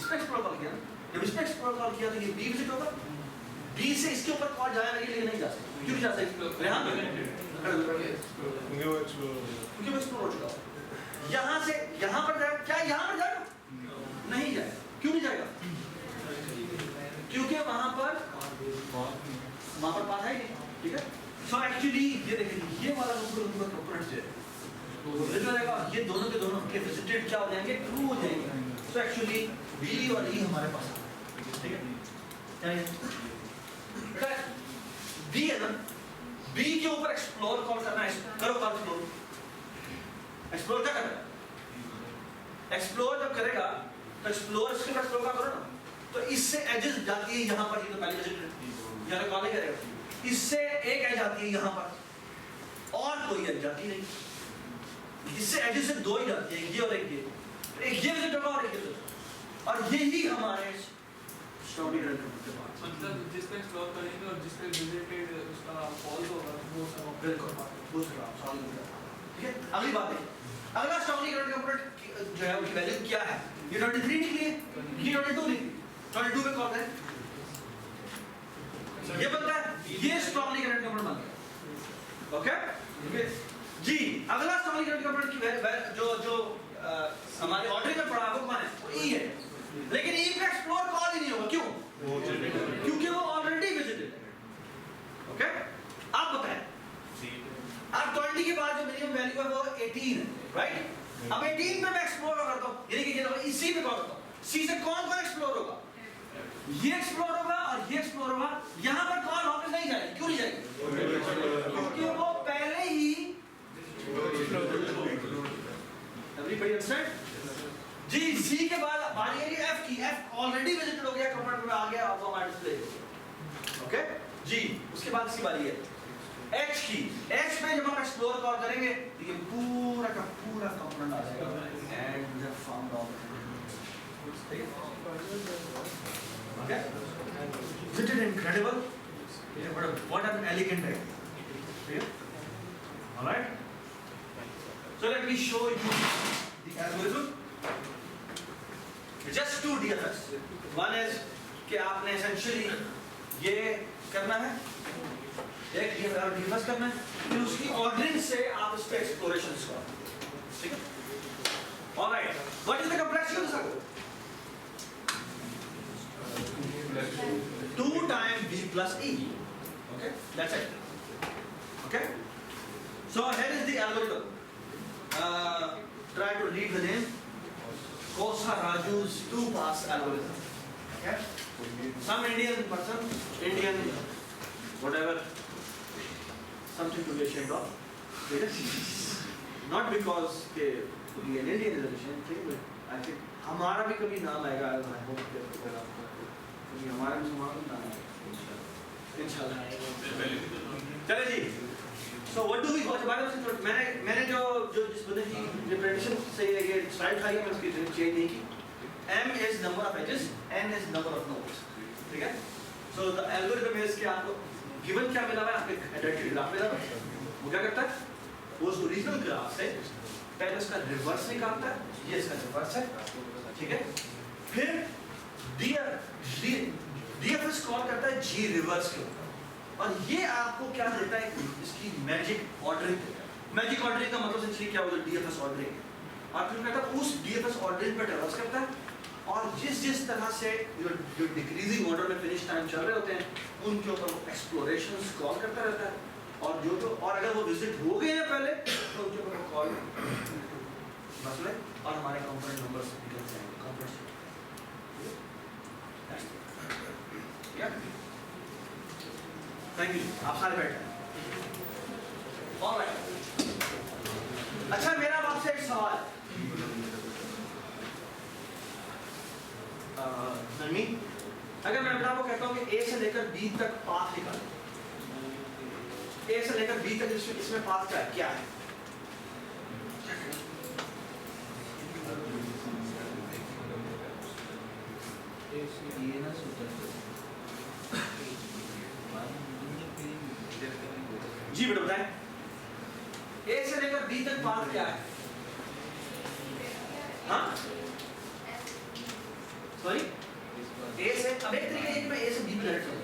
इस पे explore call किया ना, जब इस पे एक्सप्लोर कॉल किया तो ये बी विजिट होगा, बी से इसके ऊपर कॉल जाएगा लेकिन नहीं जा सकता, क्यों नहीं जा सकता? क्योंकि वो एक्सप्लोर हो चुका है। यहाँ से यहाँ पर जाएगा, क्या यहाँ पर जाएगा? नहीं जाएगा, क्यों नहीं जाएगा? क्योंकि वहां पर पास है नहीं, ठीक है? सो एक्चुअली ये देखिए, ये वाला कंपोनेंट है ये दोनों के दोनों के विजिटेड क्या हो जाएंगे? ट्रू हो जाएंगे। सो एक्चुअली बी और ई हमारे पास आ, ठीक है? क्या है? बी है ना, बी के ऊपर एक्सप्लोर कॉल करना है, करो कॉल एक्सप्लोर क्या करना है? एक्सप्लोर जब करेगा तो एक्सप्लोर इसके बाद एक्सप्लोर का करो ना, तो इससे एजेस जाती है यहाँ पर, ये तो पहले विजिट यहाँ कॉल नहीं करेगा, इससे एक एज आती है यहाँ पर और कोई एज जाती नहीं, इससे एजेस से दो ही जाती है, ये और एक ये विजिट होगा और एक ये विजिट, और यही हमारे मतलब जिस पे एक्सप्लोर करेंगे और जिस पे विजिटेड उसका फॉल्स होगा वो सब बिल्कुल सॉल्व हो जाएगा। ठीक है, अगली बात है, अगला स्ट्रांगली करंट कंपोनेंट जो है उसकी वैल्यू क्या है? ये 23 निकली है, ये 22 निकली, 22 पे कौन है? ये बनता है, ये स्ट्रांगली करंट कंपोनेंट बनता है। ओके जी, अगला स्ट्रांगली करंट कंपोनेंट की जो हमारे ऑर्डरिंग में पढ़ा वो कौन है? वो ई है, लेकिन ई पे एक्सप्लोर कॉल ही नहीं होगा, क्यों? क्योंकि वो ऑलरेडी विजिटेड है। ओके, आप बताएं, अब 20 के बाद जो मिनिमम वैल्यू है वो 18 है, राइट? अब 18 पे मैं एक्सप्लोर करता हूं, यानी कि ये इसी पे कॉल करता हूं, सी से कौन कौन एक्सप्लोर होगा? ये एक्सप्लोर होगा और ये एक्सप्लोर होगा, यहां पर कॉल वापस नहीं जाएगी, क्यों नहीं जाएगी? क्योंकि वो पहले ही एवरीबॉडी अंडरस्टैंड जी। सी के बाद बारी है एफ की, एफ ऑलरेडी विजिटेड हो गया, कंपोनेंट में आ गया, अब हमारा डिस्प्ले। ओके जी, उसके बाद इसकी बारी है एच की, एच पे जब हम एक्सप्लोर कॉल करेंगे तो ये पूरा का पूरा कंपोनेंट आ जाएगा and we have found all. ठीक है, okay, it is incredible, what an elegant है। ठीक है, alright, so let me show you the algorithm. Just two DFS. One is कि आपने essentially ये करना है, एक DFS करना है, फिर उसकी ऑर्डरिंग से आप उस पे एक्सप्लोरेशंस करो, ठीक है? All right. What is the complexity of this? 2 times B plus E. Okay, that's it. Okay. So here is the algorithm. Try to read the name. Kosa-Raju's 2-pass algorithm. Okay? Some Indian person, Indian whatever, something to be ashamed of. Not because के being an Indian is a shame thing, but I think हमारा भी कभी नाम आएगा, I hope कि कभी हमारा भी नाम आएगा, इंशाल्लाह। चले जी। So what do we watch? मैंने जो जिस बंदे की रिप्रेजेंटेशन से ये स्लाइड खाई है, मैं उसकी चेंज नहीं की। M is number of edges, N is number of nodes. ठीक है? So the algorithm is कि आपको given क्या मिला हुआ है, आपको आइडेंटिटी ग्राफ मिला हुआ है। वो क्या करता है? वो उस ओरिजिनल ग्राफ से पहले उसका रिवर्स निकालता है, ये इसका रिवर्स है, ठीक है? फिर DFS कॉल करता है G रिवर्स के ऊपर, और ये आपको क्या देता है? इसकी मैजिक ऑर्डरिंग। मैजिक ऑर्डरिंग का मतलब एक्चुअली क्या होता है? DFS ordering. और फिर कहता है उस DFS ऑर्डरिंग पर ट्रेवर्स करता है, और जिस तरह से जो डिक्रीजिंग ऑर्डर में फिनिश टाइम चल रहे होते हैं उनके ऊपर वो एक्सप्लोरेशंस कॉल करता रहता है, और और अगर वो विजिट हो गए हैं पहले तो उनके ऊपर वो कॉल मसले और हमारे कंपोनेंट नंबर्स निकल जाएंगे कंपोनेंट। थैंक यू, आप सारे बैठे। ऑलराइट, अच्छा मेरा आपसे एक सवाल, नरमी, अगर मैं आपको कहता हूँ कि A से लेकर B तक पाथ निकाल, A से लेकर B तक इसमें पाथ क्या है? ये ना जी बेटा बताएं, A से लेकर B तक पाथ क्या है? हाँ सॉरी ए से, अब एक तरीका ये कि मैं ए से बी पे डायरेक्ट जाऊँ,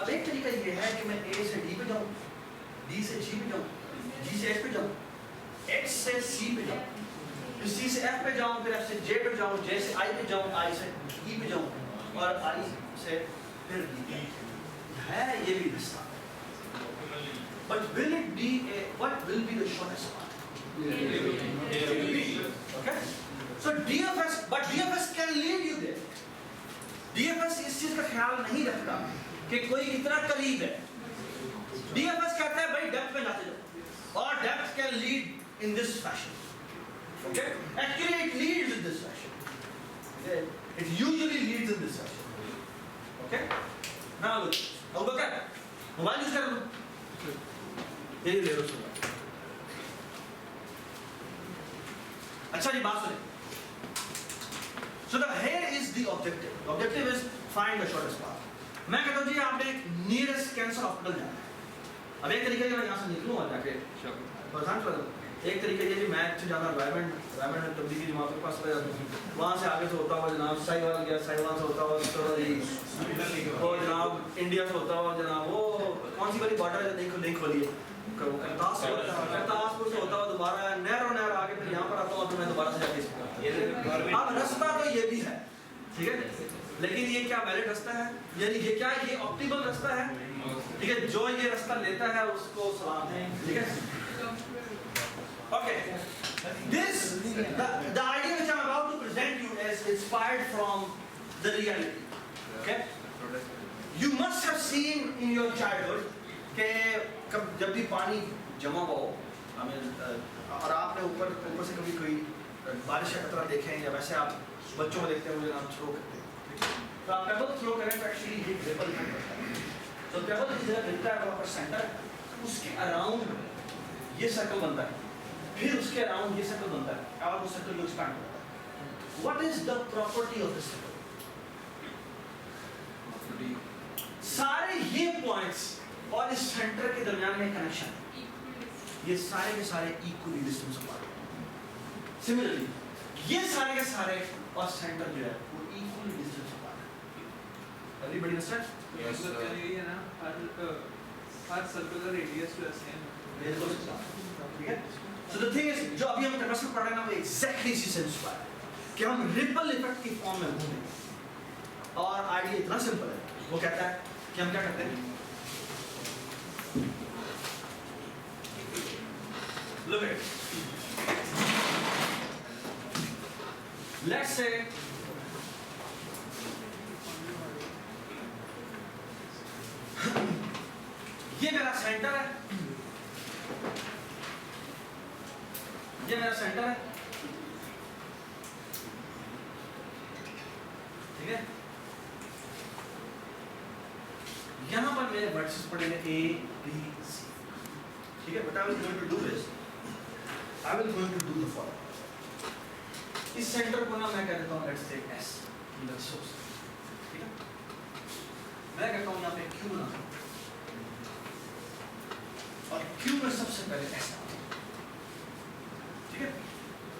अब एक तरीका ये है कि मैं ए से डी पे जाऊँ, डी से जी पे जाऊँ, जी से एच पे जाऊँ, एच से सी पे जाऊँ, फिर सी से एफ पे जाऊँ, फिर एफ से जे पे जाऊँ, जे से आई पे जाऊँ, आई से ई पे जाऊँ और आई से फिर डी पे है ये भी रास्ता। But will it be what will be the shortest path? Okay? So DFS, but DFS can lead you there. DFS इस चीज का ख्याल नहीं रखता कि कोई कितना करीब है। DFS कहता है भाई डेप्थ में जाते जाओ और depth can lead in this fashion. Okay? Actually it leads in this fashion. Okay? It usually leads in this fashion. Okay? Now look. अब बकर मोबाइल यूज कर लो। ये ले लो सुनो। अच्छा जी बात सुने। So the here is the objective. The objective is find the shortest path. मैं कहता हूँ जी आपने एक nearest cancer hospital जाना है। अब एक तरीके से मैं यहाँ से निकलूँगा जाके। बरसात चला एक तरीके से मैं अच्छे जाना environment तब्दीली जमात के पास चला जाता हूँ। वहाँ से आगे से होता हुआ जनाब साहिवाल गया, साहिवाल से होता हुआ और जनाब इंडिया से होता हुआ जनाब वो कौन सी वाली बॉर्डर है नहीं खोली है। करतारपुर से होता हुआ दोबारा नहर आगे फिर यहाँ पर आता हूँ तो मैं दोबारा से जाके अब रास्ता तो ये भी है ठीक है, लेकिन ये क्या वैलिड रास्ता है, यानी ये क्या ये ऑप्टिमल रास्ता है ठीक है, जो ये रास्ता लेता है उसको सलाम है ठीक है। Okay, the idea which I am about to present you is inspired from the reality. Okay, you must have seen in your childhood कि जब भी पानी जमा हो और आपने ऊपर से कभी कोई बारिश का कतरा देखें या वैसे आप बच्चों को देखते हैं मुझे नाम थ्रो करते हैं तो आप पेबल थ्रो करें तो एक्चुअली ये रिपल इफेक्ट होता है। तो पेबल जिस जगह गिरता है वहाँ पर सेंटर उसके अराउंड ये सर्कल बनता है, फिर उसके अराउंड ये सर्कल बनता है और वो सर्कल को एक्सपैंड करता है। What is the property of this circle? सारे ये पॉइंट्स और इस सेंटर के दरमियान में कनेक्शन है, ये सारे के सारे इक्वली डिस्टेंस अपार्ट है। सिमिलरली ये सारे के सारे और सेंटर जो है वो इक्वली डिस्टेंस अपार्ट है। Everybody understand? Yes sir. यही है ना हर सर्कुलर रेडियस टू सेम बिल्कुल ठीक है। सो द थिंग इज जो अभी हम कैपेसिटी पढ़ रहे हैं ना वो एग्जैक्टली इसी से इंस्पायर है कि हम रिपल इफेक्ट की फॉर्म में घूमें और आइडिया इतना सिंपल है, वो कहता है कि हम क्या करते हैं। Look at it. Let's say ये मेरा सेंटर है, ये मेरा सेंटर है ठीक है। यहां पर मेरे वर्टिसेस पड़ेंगे A, B, C ठीक है। But I was going to do this. I will going to do the following. इस सेंटर को ना मैं कह देता हूँ let's say S in the source ठीक है। मैं कहता हूँ यहाँ पे Q बनाता हूँ और Q में सबसे पहले S आता हूँ ठीक है।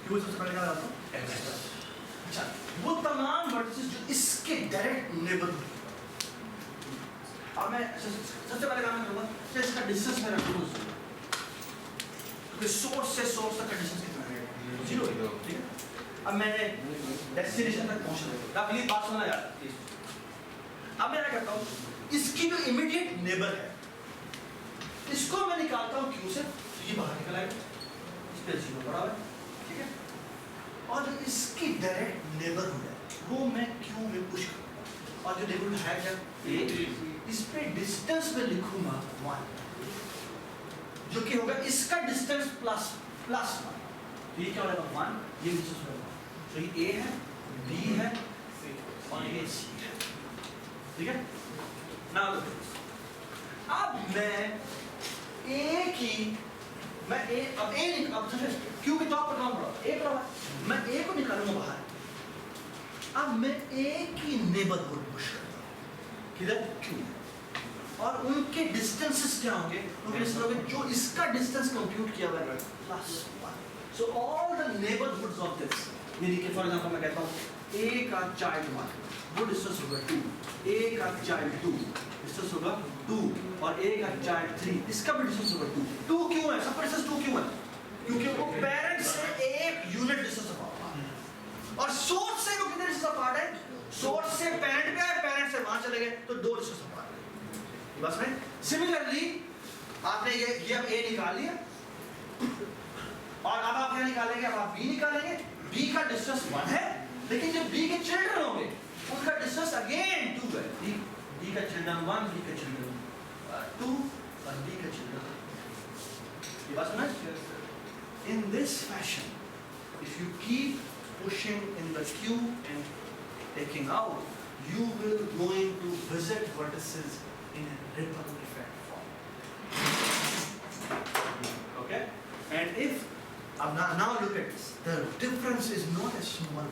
Q में सबसे पहले क्या डालता हूँ S। अच्छा वो तमाम वर्टिसेस जो इसके डायरेक्ट नेबरहुड अब मैं सबसे पहले काम करूँगा तो इसका डिस्टेंस मेरा ढूंढ सोर्स से सोर्स तक का डिस्टेंस कितना है? 0 ठीक है। अब मैंने डेस्टिनेशन तक पहुंचना है, आप प्लीज बात सुनना यार प्लीज। अब मैं क्या करता हूँ इसकी जो इमीडिएट नेबर है इसको मैं निकालता हूँ Q से, तो ये बाहर निकल आएगा इस पे 0 बराबर ठीक है। और जो इसकी डायरेक्ट नेबरहुड है वो मैं Q में पुश करूँगा और जो नेबरहुड है क्या A, इस पे डिस्टेंस में लिखूंगा 1 जो कि होगा इसका डिस्टेंस प्लस 1 तो ये क्या हो जाएगा 1 ये डिस्टेंस होगा तो ये A है B है और ये C है ठीक है। नाउ अब मैं A की मैं A अब A अब Q के टॉप पर काम करो A पर मैं A को निकालूंगा बाहर। अब मैं A की नेबरहुड पुश करता हूँ किधर Q और उनके डिस्टेंसेस क्या होंगे उनके डिस्टेंस होंगे जो इसका डिस्टेंस कंप्यूट किया हुआ है +1 so all the neighbourhoods of this यानी कि फॉर एग्जांपल मैं कहता हूँ A का चाइल्ड 1, वो डिस्टेंस होगा 2, A का चाइल्ड 2 डिस्टेंस होगा 2, और A का चाइल्ड 3 इसका भी डिस्टेंस होगा 2। 2 क्यों है? सबका डिस्टेंस 2 क्यों है? क्योंकि वो पेरेंट से एक यूनिट डिस्टेंस अपार्ट है, और सोर्स से वो कितने डिस्टेंस अपार्ट है? सोर्स से पेरेंट पे आए, पेरेंट से वहां चले गए, तो 2 डिस्टेंस अपार्ट है। बस में सिमिलरली आपने ये अब A निकाल लिया, और अब आप क्या निकालेंगे? अब आप B निकालेंगे। B का डिस्टेंस 1 है, लेकिन जो B के चिल्ड्रन होंगे उनका डिस्टेंस अगेन 2 है। B का चिल्ड्रन 1, B का चिल्ड्रन 2, और B का चिल्ड्रन। ये बात समझ? In this fashion, if you keep pushing in the queue and taking out, you will going to visit vertices in a ripple effect form. Okay? And if now look at this. The difference is not a small one.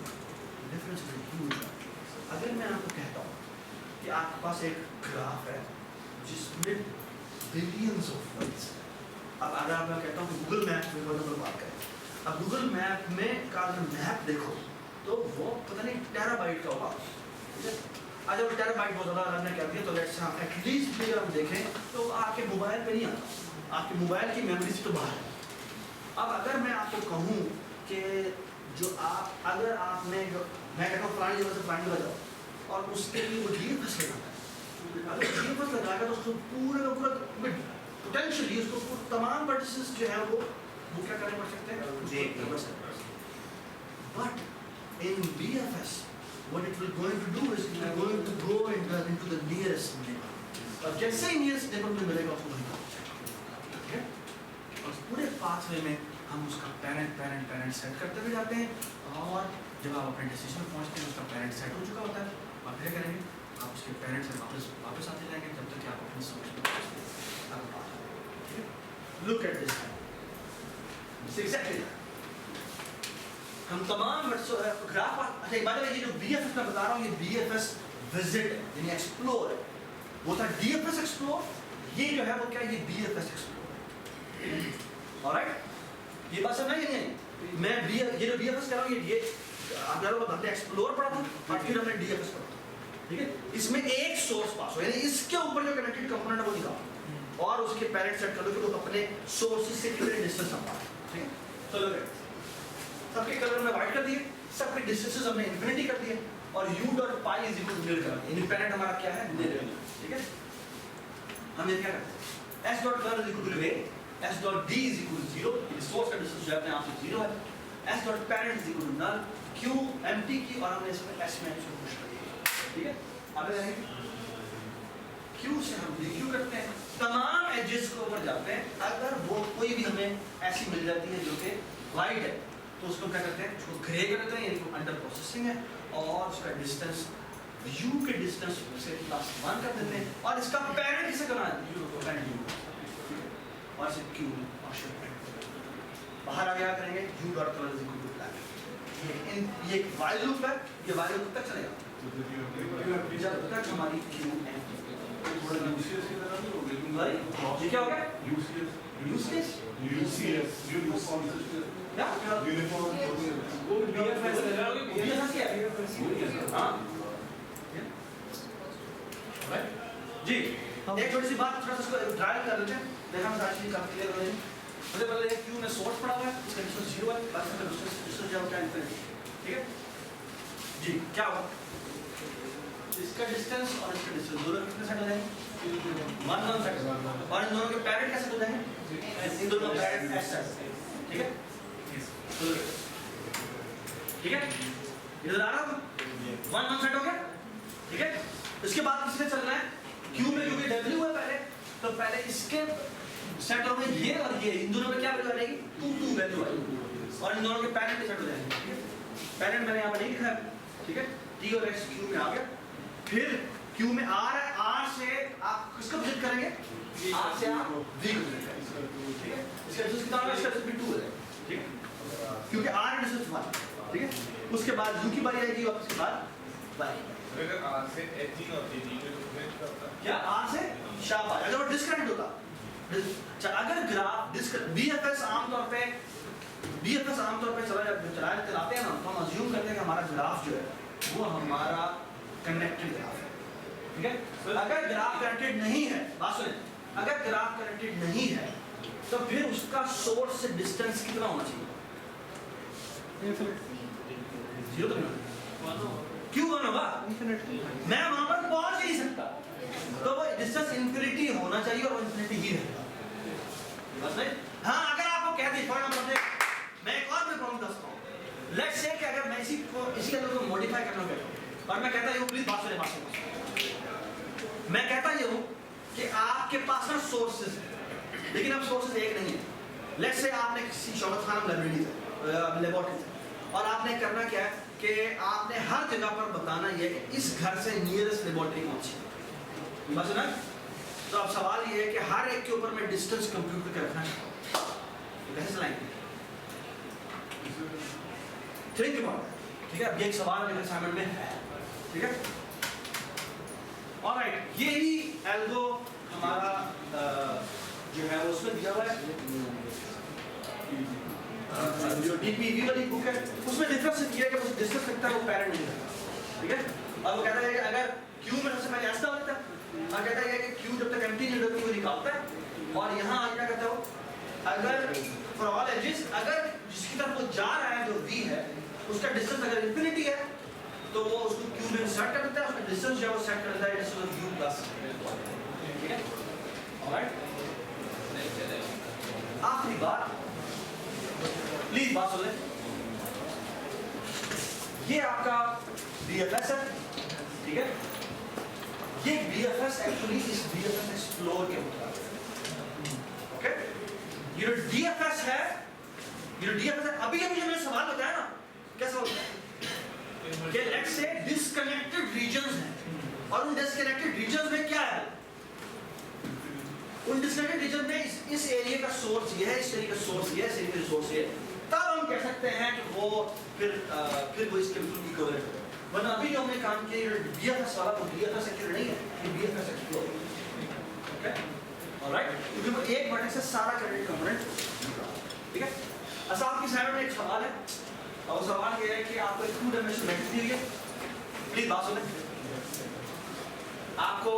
The difference is a huge one. अगर मैं आपको कहता हूँ कि आपके पास एक graph है जिसमें बिलियंस ऑफ पॉइंट्स हैं, अब अगर आप मैं कहता हूँ कि गूगल मैप में बात करें, अब गूगल मैप में का अगर मैप देखो तो वो पता नहीं टेराबाइट का होगा, ठीक है? अगर वो टेराबाइट बहुत ज़्यादा हमने कर दिया तो लेट्स से हम एटलीस्ट भी अगर हम देखें तो आपके मोबाइल पे नहीं आता, आपके मोबाइल की मेमोरी से तो बाहर है। अब अगर मैं आपको कहूँ कि जो आप अगर आपने जो मैं कहता हूँ फलानी जगह से फलानी जगह जाओ और उसके लिए वो DFS लगाता है, अगर DFS लगाएगा तो उसको पूरे का पूरा पोटेंशियली उसको तमाम वर्टिसेस जो है वो क्या करने पड़ सकते हैं। But in BFS what it will going to do is it will going to go into the nearest neighbor, और जैसे ही nearest neighbor में मिलेगा उसको वहीं पहुंचेगा, ठीक है? और पूरे पाथवे में हम उसका पेरेंट सेट करते हुए जाते हैं, और जब आप अपने डिसीजन में पहुंचते हैं उसका पेरेंट सेट हो चुका होता है, आप क्या करेंगे? आप उसके पेरेंट से वापस आते जाएंगे जब तक कि आप अपनी सोच में पहुंचते हैं। लुक एट दिस, एग्जैक्टली हम तमाम ग्राफ। अच्छा एक बात है, ये जो BFS मैं बता रहा हूँ ये BFS विजिट है, यानी एक्सप्लोर है। वो था DFS एक्सप्लोर, ये जो है वो क्या है? ये BFS एक्सप्लोर। ऑलराइट, ये बात समझ नहीं है? मैं ये जो BFS कह रहा हूँ ये आप लोगों को हमने एक्सप्लोर पढ़ा था और फिर हमने DFS पढ़ा, ठीक है? इसमें एक सोर्स पास हो, यानी इसके ऊपर जो कनेक्टेड कंपोनेंट है वो निकालो और उसके पेरेंट सेट कर दो कि वो अपने सोर्सेज से कितने डिस्टेंस अपार्ट है, ठीक है? चलो सबके कलर में व्हाइट कर दिए, सबके डिस्टेंसेस हमने इन्फिनिटी कर दिए, और u dot pi is equal to 0 कर दिया। इंडिपेंडेंट हमारा क्या है? 0, ठीक है? हम ये क्या करते हैं? s dot colour is equal to gray, s dot d is equal to 0, ये सोर्स का डिस्टेंस जो है अपने आप से 0 है, s dot parent is equal to null, q empty की, और हमने इसमें s में इसको पुश कर दिया, ठीक है? अब जाएंगे q से हम dq करते हैं, तमाम एजेस को ऊपर जाते हैं, अगर वो कोई भी हमें ऐसी मिल जाती है जो कि वाइड है तो उसको क्या करते हैं? उसको ग्रे कर देते हैं, यानी वो अंडर प्रोसेसिंग है, और उसका डिस्टेंस u के डिस्टेंस से +1 कर देते हैं, और इसका पेरेंट किसे करना है? पेरेंट u, और इसे q और शिफ्ट बाहर आ गया करेंगे u dot colour is equal to black. ये एक while लूप है, ये while लूप तक चलेगा जब तक हमारी q ये क्या हो गया? यूज केस क्या? वो BFS क्या है? हाँ जी, एक छोटी सी बात थोड़ा सा इसको ड्राइव कर लेते हैं, देखा हम सारी चीज़ काफी क्लियर हो जाएगी। सबसे पहले ये क्यू में सोर्स पड़ा हुआ है, इसका डिस्टेंस 0 है, बस इसका डिस्टेंस जो है इन्फिनिटी, ठीक है जी? क्या होगा? इसका डिस्टेंस और इसका डिस्टेंस दोनों कितने सेट हो जाएंगे? 1 सेट, और इन दोनों के पेरेंट कैसे हो जाएंगे? इन दोनों का पेरेंट s सेट, ठीक है? ठीक है, इधर आ रहा हूँ 1 सेट हो गया, ठीक है? इसके बाद किससे चलना है? क्यू में क्योंकि W है पहले, तो पहले इसके सेट हो गए ये और ये, इन दोनों में क्या वैल्यू आ जाएगी? 2 वैल्यू आएगी, और इन दोनों के पेरेंट सेट हो जाएंगे। पेरेंट मैंने यहाँ पर नहीं लिखा है, ठीक है? T और S क्यू में आ गया, फिर क्यू में R है, R से आप किसको विजिट करेंगे? R से आप V को विजिट करेंगे, ठीक है? इसका डिस्टेंस कितना होगा? इसका डिस्टेंस 2 है, ठीक है? क्योंकि R डिस्टेंस 1, ठीक है? उसके बाद U की बारी आएगी और उसके बाद Y। अगर R से H और G में डिस्कनेक्ट करता है, क्या R से शाबाश, अगर वो डिस्कनेक्ट होता, अगर ग्राफ BFS आमतौर पे चलाते हैं ना, तो हम अज्यूम करते हैं कि हमारा ग्राफ जो है वो हमारा कनेक्टेड ग्राफ है, ठीक है। अगर ग्राफ कनेक्टेड नहीं है, बात सुने, अगर ग्राफ कनेक्टेड नहीं है तो फिर उसका सोर्स से डिस्टेंस कितना होना चाहिए? जीरो तो नहीं, क्यों वन होगा? मैं वहां पर पहुंच ही नहीं सकता, तो वो डिस्टेंस इंफिनिटी होना चाहिए और वो इंफिनिटी ही रहेगा, बस नहीं। हाँ, अगर आपको कह दी फॉर एग्जांपल मैं एक और भी प्रॉब्लम दसता हूँ, लेट्स से कि अगर मैं इसी अंदर को मॉडिफाई करना चाहता हूँ और मैं कहता हूँ प्लीज बात सुने, मैं कहता हूँ कि आपके पास ना सोर्सेज है, लेकिन अब सोर्सेज एक नहीं है। लेट्स से आपने किसी शौकत खान लाइब्रेरी से लेबोरेटरी से, और आपने करना क्या है कि आपने हर जगह पर बताना ये है कि इस घर से नियरेस्ट लेबोरेटरी कौन सी है, बस ना। तो अब सवाल ये है कि हर एक के ऊपर मैं डिस्टेंस कंप्यूट करके रखना चाहता हूँ, तो कैसे चलाएंगे? थिंक अबाउट, ठीक है। अब ये एक सवाल मेरे असाइनमेंट में है, ठीक है। ऑलराइट, यही एल्गो हमारा जो है वो उसमें दिया हुआ है, जो डीपीवी वाली बुक है उसमें डिफरेंस ये है कि वो डिस्कस करता है, वो पैरेंट नहीं करता, ठीक है। और वो कहता है कि अगर क्यू में सबसे पहले ऐसा होता है, और कहता है कि क्यू जब तक एम्प्टी नहीं होती वो निकालता है, और यहाँ क्या कहता है, अगर फॉर ऑल एजेस, अगर जिसकी तरफ वो जा रहा है जो v है उसका डिस्टेंस अगर इंफिनिटी है तो वो उसको क्यू में सेट कर देता है, उसका डिस्टेंस जो है वो सेट कर देता है डिस्टेंस u प्लस, ठीक है। ऑलराइट, आखिरी बात प्लीज बात सुन ले, ये आपका BFS है, ठीक है। ये BFS एक्चुअली इस BFS एक्सप्लोर के मुताबिक, ओके। ये जो DFS है, अभी मुझे मैंने सवाल बताया ना, क्या सवाल बताया कि लेट्स से डिस्कनेक्टेड रीजन्स हैं, और उन डिस्कनेक्टेड रीजन्स में क्या है, उन डिस्कनेक्टेड रीजन में इस एरिया का सोर्स ये है, इस एरिया का सोर्स ये है, इस एरिया का सोर्स ये है, तब हम कह सकते हैं कि वो फिर वो इसके बिल्कुल इक्विवेलेंट है। वरना अभी जो हमने काम किया BFS वाला, तो BFS एक्चुअली नहीं है, ये BFS एक्सप्लोर, ओके। ऑलराइट, क्योंकि एक वर्टेक्स से सारा करंट कंपोनेंट, ठीक है। अच्छा, आपकी साइड में एक सवाल है, और सवाल ये है कि आपको एक 2 डायमेंशनल मैट्रिक्स दी हुई है, प्लीज बात सुनें। आपको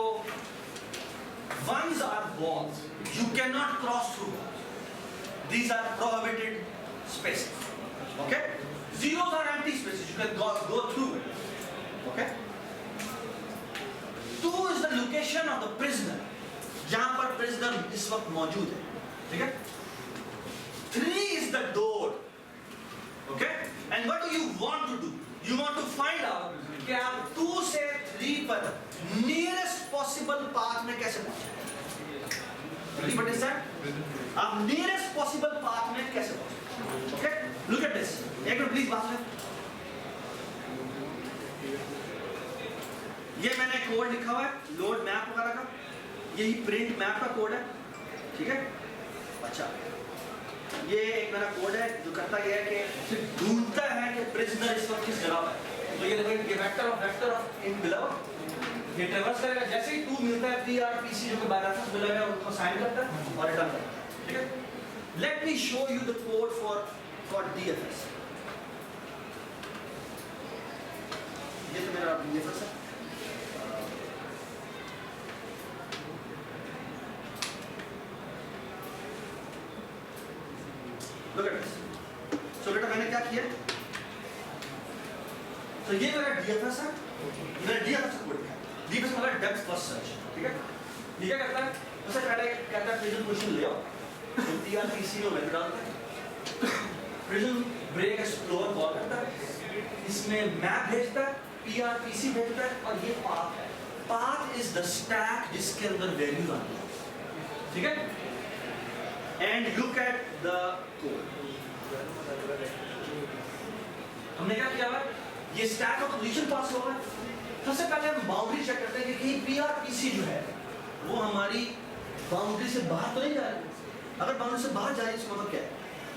ones are walls, you cannot cross through, these are prohibited spaces, okay. Zeros are empty spaces, you can go through it, okay. 2 is the location of the prisoner, जहां पर prisoner इस वक्त मौजूद है, ठीक है। 3 is the door, okay. And what do you want to do? You want to find out कि आप 2 से 3 पर nearest possible path में कैसे पहुंचे, आप nearest possible path में कैसे पहुंचे, okay. Look at this, एक मिनट प्लीज बात सुनें। ये मैंने कोड लिखा हुआ है, लोड मैप वगैरह का, यही प्रिंट मैप का कोड है, ठीक है। अच्छा, ये एक मेरा कोड है जो करता ये है कि ढूंढता है कि प्रिजनर इस वक्त किस जगह पर है, तो ये देखो, ये वेक्टर ऑफ इन बिलो, ये ट्रेवर्स करेगा, जैसे ही 2 मिलता है PRPC जो कि बाय रेफरेंस मिला है उसको साइन करता है और रिटर्न करता है, ठीक है। Late me show you the code for DFS, ये तो मेरा DFS है, look at this. So बेटा मैंने क्या किया, तो ये मेरा DFS है, मैंने DFS कोड लिखा है, DFS मतलब डेप्थ फर्स्ट सर्च, ठीक है। ये क्या करता है, सबसे पहले कहता है प्रिजन क्वेश्चन ले आओ, तो PRPC में वैल्यू डालता है, प्रिजन ब्रेक एक्सप्लोर कॉल करता है, इसमें मैप भेजता है, PRPC भेजता है, और ये पाथ है। पाथ इज द स्टैक जिसके अंदर वैल्यूज आती है, ठीक है। And look at the code, हमने क्या किया है, ये स्टैक ऑफ पोजीशन पास हुआ है। सबसे पहले हम बाउंड्री चेक करते हैं कि PRPC जो है वो हमारी बाउंड्री से बाहर तो नहीं जा रही, अगर बाउंड्री से बाहर जा रही है इसका मतलब क्या है,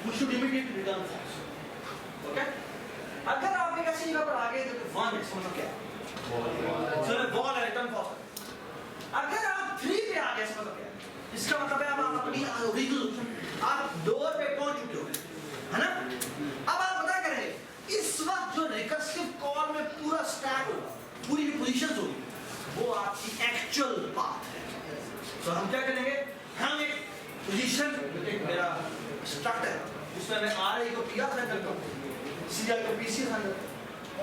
we should immediately return false, okay? अगर आप एक ऐसी जगह पर आ गए तो 1 इसका मतलब क्या है, सर बॉल है, रिटर्न फॉल्स। अगर आप 3 पे आ गए इसका मतलब क्या है, इसका मतलब है आप अपनी ओरिजिनल आप डोर पे पहुंच चुके हो, है ना। अब आप पता करेंगे इस वक्त जो रिकर्सिव कॉल में पूरा पोजीशंस होगी वो आपकी एक्चुअल पाथ है। तो हम क्या करेंगे, हम एक पोजीशन, एक मेरा स्ट्रक्ट है उसमें मैं RI को PR असाइन करता हूँ, CI को PC असाइन करता हूँ,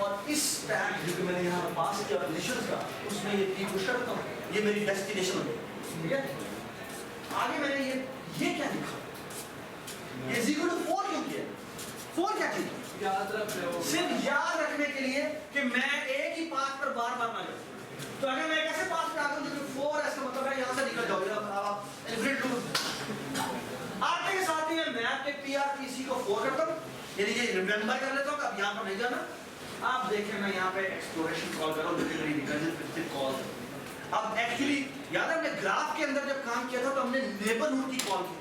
और इस टैग जो मैंने यहाँ पास किया पोजीशंस का उसमें ये P पुश करता हूँ, ये मेरी डेस्टिनेशन है। ठीक है, आगे मैंने ये क्या लिखा, ये 0 to 4 क्यों किया, 4 क्या चीज, याद रख रहे हो सिर्फ याद रखने के लिए कि मैं एक ही पाथ पर बार बार ना जाऊं। तो अगर मैं ऐसे पाथ पे आता हूं जो 4 ऐसा मतलब है यहां से निकल जाओगे आप इनफिनिट लूप आते के साथ ही मैं मैप के PRPC को 4 करता हूं, यानी ये रिमेंबर कर लेता हूं कि अब यहां पर नहीं जाना। आप देखें मैं यहां पे एक्सप्लोरेशन कॉल कर रहा हूं, जो कि मेरी रिकर्सिव फिफ्थ कॉल है। अब एक्चुअली याद है हमने ग्राफ के अंदर जब काम किया था तो हमने नेबरहुड की कॉल की,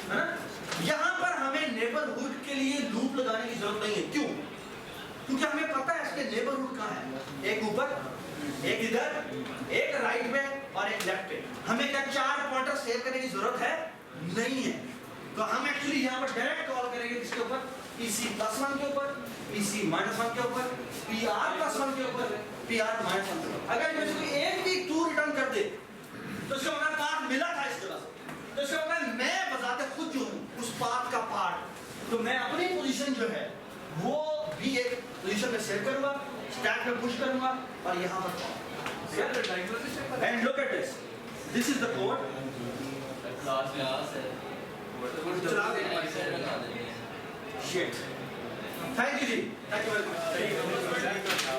है ना। यहाँ पर हमें नेबरहुड के लिए लूप लगाने की जरूरत नहीं है, क्यों? क्योंकि हमें पता है इसके नेबरहुड कहाँ है, एक ऊपर, एक इधर, एक राइट में और एक लेफ्ट पे। हमें क्या 4 पॉइंटर सेव करने की जरूरत है? नहीं है। तो हम एक्चुअली यहाँ पर डायरेक्ट कॉल करेंगे किसके ऊपर, PC+1 के ऊपर, PC-1 के ऊपर, PR+1 के ऊपर, PR-1 के ऊपर। अगर मैं इसको एक भी 2 रिटर्न कर दे तो इसका मतलब पाथ मिला था इस तरह से, तो इसका मतलब मैं बजाते खुद जो हूँ उस पाथ का पार्ट, तो मैं अपनी पोजीशन जो है वो भी एक पोजीशन में सेव करूंगा, स्टैक में पुश करूंगा और यहाँ पर and look at this is the code. Shit. Thank you जी, thank you very much।